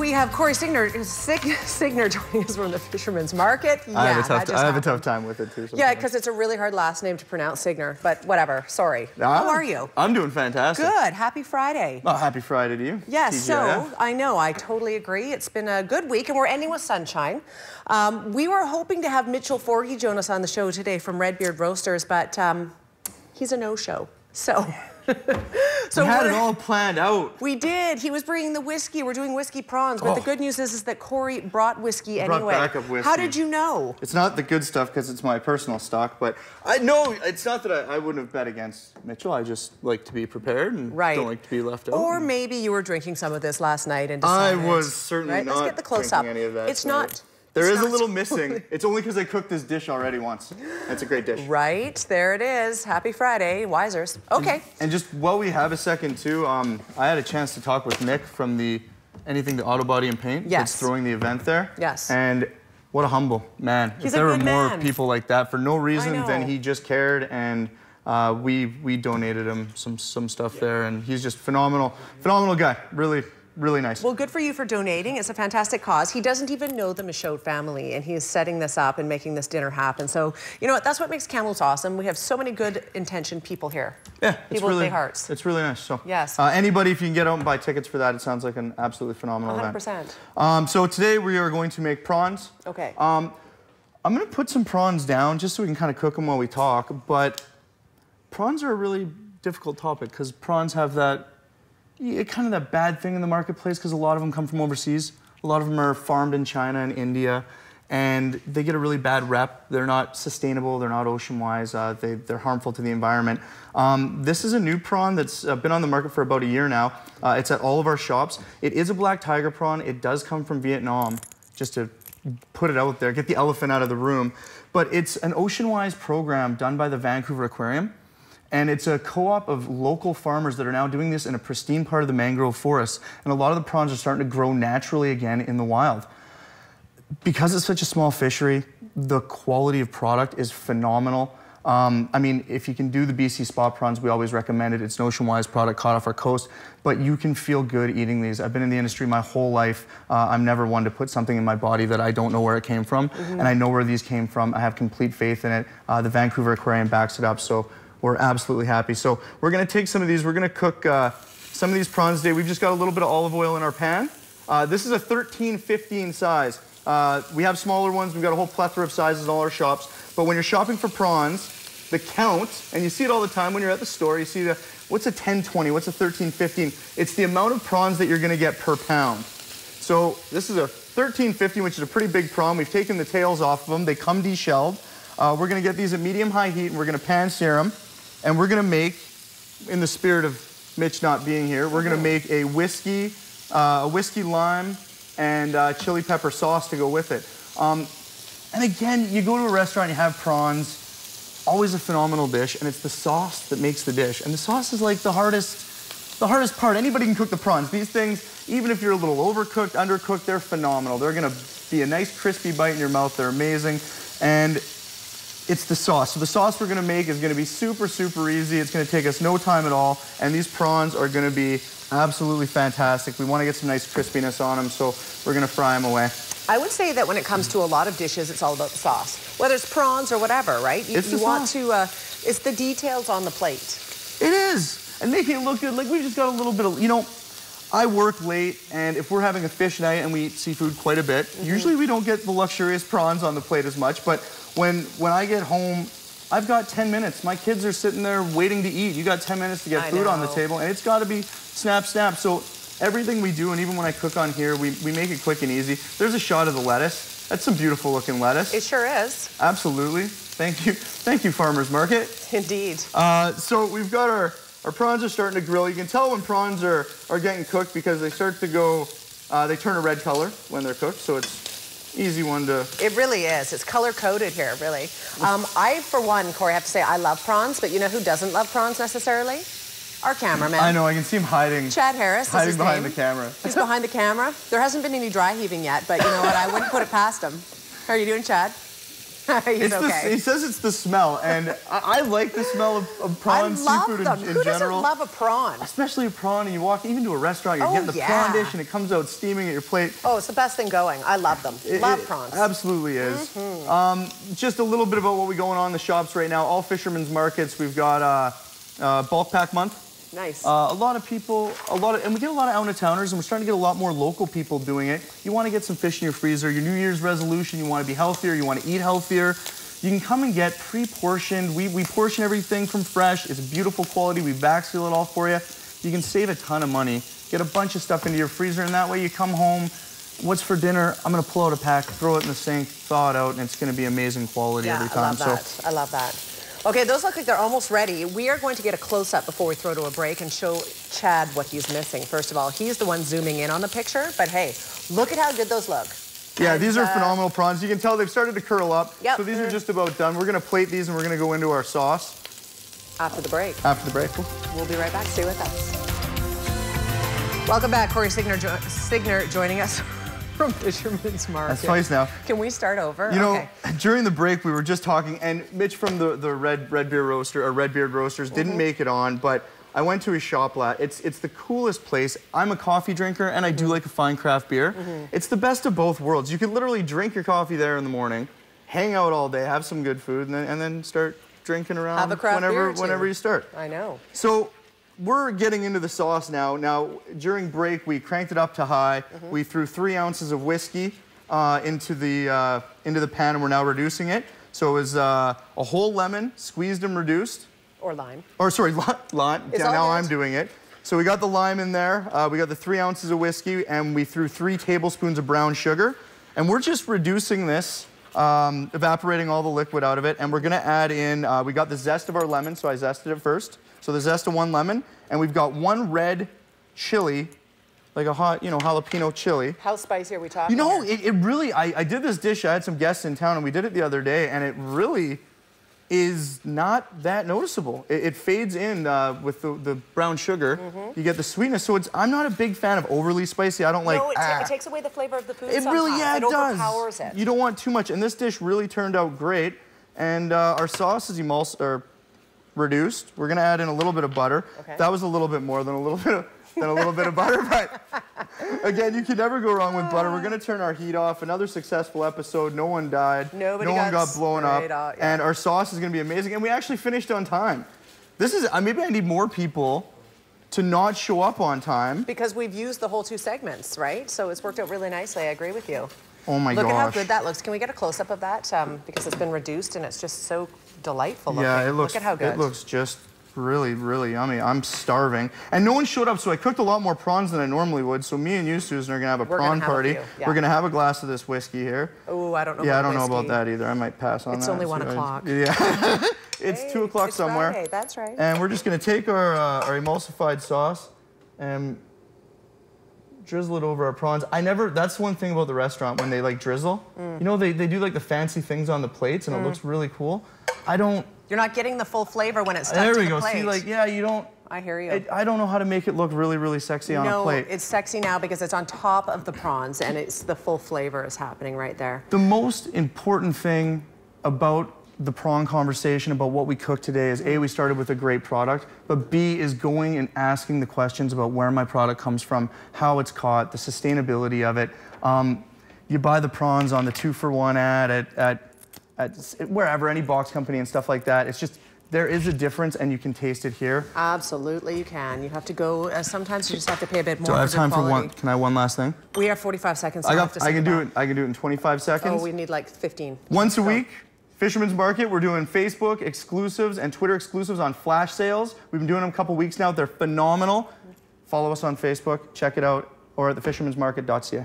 we have Corey Signer joining us from the Fisherman's Market. Yeah, I have a tough time with it too. Sometimes. Yeah, because it's a really hard last name to pronounce, Signer. But whatever, sorry. How are you? I'm doing fantastic. Good. Happy Friday. Oh, happy Friday to you. Yes. So I know. I totally agree. It's been a good week, and we're ending with sunshine. We were hoping to have Mitchell Forgy join us on the show today from Redbeard Roasters, but he's a no-show. So. So we had it all planned out. We did. He was bringing the whiskey. We're doing whiskey prawns. But the good news is that Corey brought whiskey anyway. Brought backup whiskey. How did you know? It's not the good stuff because it's my personal stock, but I know it's not that I wouldn't have bet against Mitchell. I just like to be prepared and don't like to be left out. Or maybe you were drinking some of this last night and decided. I was certainly not. Let's get the close-up. Any of that it's not. There is a little missing. It's only because I cooked this dish already once. It's a great dish. Right, there it is. Happy Friday, Wisers. Okay. And just while we have a second too, I had a chance to talk with Nick from the Anything to Auto Body and Paint. Yes. That's throwing the event there. Yes. And what a humble man. He's if there were more man. people like that for no reason, then he just cared, and we donated him some stuff there, and he's just phenomenal guy. Really nice. Well, good for you for donating. It's a fantastic cause. He doesn't even know the Michaud family, and he is setting this up and making this dinner happen. So, you know what? That's what makes Kamloops awesome. We have so many good-intentioned people here. Yeah, people with big hearts. It's really nice. So, yes. Anybody, if you can get out and buy tickets for that, it sounds like an absolutely phenomenal 100%. event. So today we are going to make prawns. Okay. I'm going to put some prawns down just so we can kind of cook them while we talk. But prawns are a really difficult topic because prawns have that. Kind of that bad thing in the marketplace because a lot of them come from overseas. A lot of them are farmed in China and India, and they get a really bad rep. They're not sustainable. They're not ocean-wise. They're harmful to the environment. This is a new prawn that's been on the market for about a year now. It's at all of our shops. It is a black tiger prawn. It does come from Vietnam, just to put it out there, get the elephant out of the room. But it's an ocean-wise program done by the Vancouver Aquarium. And it's a co-op of local farmers that are now doing this in a pristine part of the mangrove forest. And a lot of the prawns are starting to grow naturally again in the wild. Because it's such a small fishery, the quality of product is phenomenal. I mean, if you can do the BC spot prawns, we always recommend it. It's an ocean-wise product caught off our coast, but you can feel good eating these. I've been in the industry my whole life. I'm never one to put something in my body that I don't know where it came from, and I know where these came from. I have complete faith in it. The Vancouver Aquarium backs it up, so we're absolutely happy. So we're gonna take some of these, we're gonna cook some of these prawns today. We've just got a little bit of olive oil in our pan. This is a 13-15 size. We have smaller ones, we've got a whole plethora of sizes in all our shops, but when you're shopping for prawns, the count, and you see it all the time when you're at the store, you see what's a 10-20, what's a 13-15? It's the amount of prawns that you're gonna get per pound. So this is a 13-15, which is a pretty big prawn. We've taken the tails off of them, they come deshelled. We're gonna get these at medium-high heat, and we're gonna pan sear them. And we're gonna make, in the spirit of Mitch not being here, we're gonna make a whiskey lime and chili pepper sauce to go with it. And again, you go to a restaurant, you have prawns, always a phenomenal dish, and it's the sauce that makes the dish. And the sauce is like the hardest part. Anybody can cook the prawns. These things, even if you're a little overcooked, undercooked, they're phenomenal. They're gonna be a nice crispy bite in your mouth. They're amazing. And it's the sauce. So the sauce we're gonna make is gonna be super, super easy. It's gonna take us no time at all. And these prawns are gonna be absolutely fantastic. We wanna get some nice crispiness on them, so we're gonna fry them away. I would say that when it comes to a lot of dishes, it's all about the sauce. Whether it's prawns or whatever, right? You want to, it's the details on the plate. It is. And making it look good. Like, we've just got a little bit of, you know, I work late, and if we're having a fish night and we eat seafood quite a bit, usually we don't get the luxurious prawns on the plate as much, but when I get home, I've got 10 minutes. My kids are sitting there waiting to eat. You got 10 minutes to get food on the table, and it's got to be snap, snap. So everything we do, and even when I cook on here, we make it quick and easy. There's a shot of the lettuce. That's some beautiful looking lettuce. It sure is. Absolutely. Thank you. Thank you, Farmers Market. Indeed. So we've got our prawns are starting to grill. You can tell when prawns are getting cooked because they start to go, they turn a red color when they're cooked. So it's easy one to... It really is. It's color-coded here, really. I, for one, Corey, have to say I love prawns, but you know who doesn't love prawns necessarily? Our cameraman. I know, I can see him hiding. Chad Harris. Hiding behind the camera. He's behind the camera. There hasn't been any dry heaving yet, but you know what? I wouldn't put it past him. How are you doing, Chad? He's okay. He says it's the smell, and I like the smell of prawn seafood in Who general. doesn't love a prawn? Especially a prawn, and you walk even to a restaurant, you're getting the prawn dish, and it comes out steaming at your plate. Oh, it's the best thing going. I love them. Love prawns. Absolutely is. Just a little bit about what we going on in the shops right now. All Fisherman's markets, we've got bulk pack month. Nice. A lot of people, and we get a lot of out-of-towners, and we're starting to get a lot more local people doing it. You want to get some fish in your freezer, your New Year's resolution, you want to be healthier, you want to eat healthier. You can come and get pre-portioned. We portion everything from fresh. It's beautiful quality. We vac seal it all for you. You can save a ton of money. Get a bunch of stuff into your freezer, and that way you come home, what's for dinner? I'm going to pull out a pack, throw it in the sink, thaw it out, and it's going to be amazing quality every time. I love that. I love that. Okay, those look like they're almost ready. We are going to get a close-up before we throw to a break and show Chad what he's missing. First of all, he's the one zooming in on the picture, but hey, look at how good those look. Yeah, and these are phenomenal prawns. You can tell they've started to curl up. Yep. So these are just about done. We're going to plate these and we're going to go into our sauce. After the break. After the break. We'll be right back. Stay with us. Welcome back. Corey Signer joining us from Fisherman's Market. That's twice now. Can we start over? You know, during the break we were just talking, and Mitch from the Redbeard Roasters didn't make it on, but I went to his shop last. It's the coolest place. I'm a coffee drinker, and I do like a fine craft beer. It's the best of both worlds. You can literally drink your coffee there in the morning, hang out all day, have some good food, and then start drinking around have a craft beer whenever you start. I know. So we're getting into the sauce now. Now, during break, we cranked it up to high. We threw 3 ounces of whiskey into the pan, and we're now reducing it. So it was a whole lemon, squeezed and reduced. Or lime. Or sorry, lime. Yeah, now I'm doing it. So we got the lime in there. We got the 3 ounces of whiskey, and we threw 3 tablespoons of brown sugar. And we're just reducing this, evaporating all the liquid out of it. And we're gonna add in, we got the zest of our lemon, so I zested it first. So the zest of 1 lemon, and we've got 1 red chili, like a hot, jalapeno chili. How spicy are we talking? You know, it really, I did this dish, I had some guests in town, and we did it the other day, and it really is not that noticeable. It fades in with the brown sugar. You get the sweetness. So I'm not a big fan of overly spicy. I don't like. No, it takes away the flavor of the food. It really, yeah, it does. Overpowers it. You don't want too much, and this dish really turned out great. And our sauce is reduced. We're gonna add in a little bit of butter. Okay. That was a little bit more than a little bit of butter, but again, you can never go wrong with butter. We're gonna turn our heat off. Another successful episode. No one died. No one got blown up. And our sauce is gonna be amazing. And we actually finished on time. This is, maybe I need more people to not show up on time. Because we've used the whole 2 segments, right? So it's worked out really nicely. I agree with you. Oh my gosh. Look at how good that looks. Can we get a close-up of that? Because it's been reduced and it's just so delightful looking. Yeah, it looks, look at how good. It looks just really, really yummy. I'm starving. And no one showed up, so I cooked a lot more prawns than I normally would. So me and you, Susan, are gonna have a prawn party. We're gonna have a glass of this whiskey here. Oh, I don't know. Yeah, I don't know about that either. I might pass on that. It's only 1 o'clock. Yeah. It's 2 o'clock somewhere. Friday. That's right. And we're just gonna take our emulsified sauce and drizzle it over our prawns. That's one thing about the restaurant when they like drizzle. You know, they do like the fancy things on the plates and it looks really cool. You're not getting the full flavor when it's stuck to the plate. There we go. See, like, yeah, you don't. I hear you. I don't know how to make it look really, really sexy on a plate. No, it's sexy now because it's on top of the prawns and it's the full flavor is happening right there. The most important thing about the prawn conversation, about what we cooked today is A, we started with a great product, but B is going and asking the questions about where my product comes from, how it's caught, the sustainability of it. You buy the prawns on the 2-for-1 ad at wherever, any box company and stuff like that. It's just, there is a difference and you can taste it here. Absolutely, you can. You have to go, sometimes you just have to pay a bit more. Do I have time for one? Can I have one last thing? We have 45 seconds. So I can do it in 25 seconds. Oh, we need like 15. Once a week, Fisherman's Market, we're doing Facebook exclusives and Twitter exclusives on flash sales. We've been doing them a couple weeks now. They're phenomenal. Follow us on Facebook, check it out, or at thefishermansmarket.ca.